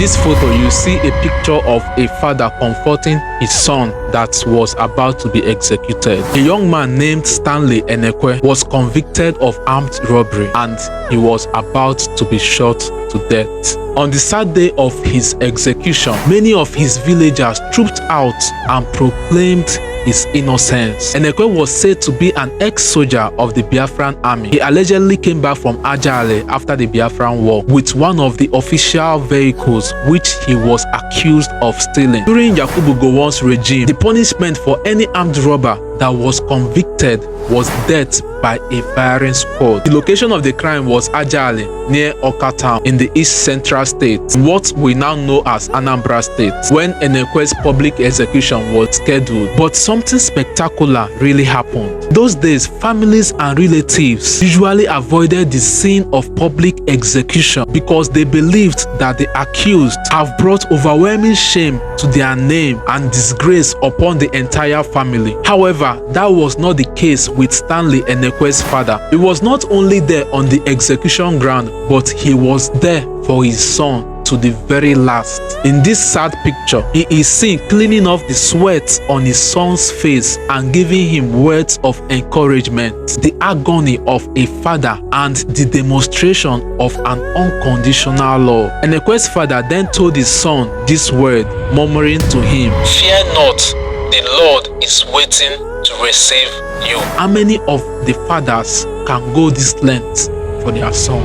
this photo, you see a picture of a father comforting his son that was about to be executed. A young man named Stanley Enekwe was convicted of armed robbery and he was about to be shot to death. On the sad day of his execution, many of his villagers trooped out and proclaimed his innocence. Enekwe was said to be an ex-soldier of the Biafran army. He allegedly came back from Ajale after the Biafran war with one of the official vehicles which he was accused of stealing. During Yakubu Gowon's regime, the punishment for any armed robber that was convicted was death by a firing squad. The location of the crime was Ajale, near Oka town in the East Central State, what we now know as Anambra State, when Enekwe's public execution was scheduled. But something spectacular really happened. Those days, families and relatives usually avoided the scene of public execution because they believed that the accused have brought overwhelming shame to their name and disgrace upon the entire family. However, that was not the case with Stanley Enekwe's father. He was not only there on the execution ground, but he was there for his son to the very last. In this sad picture, he is seen cleaning off the sweat on his son's face and giving him words of encouragement, the agony of a father and the demonstration of an unconditional love. Enekwe's father then told his son this word, murmuring to him, "Fear not, the Lord is waiting to receive you." How many of the fathers can go this length for their son?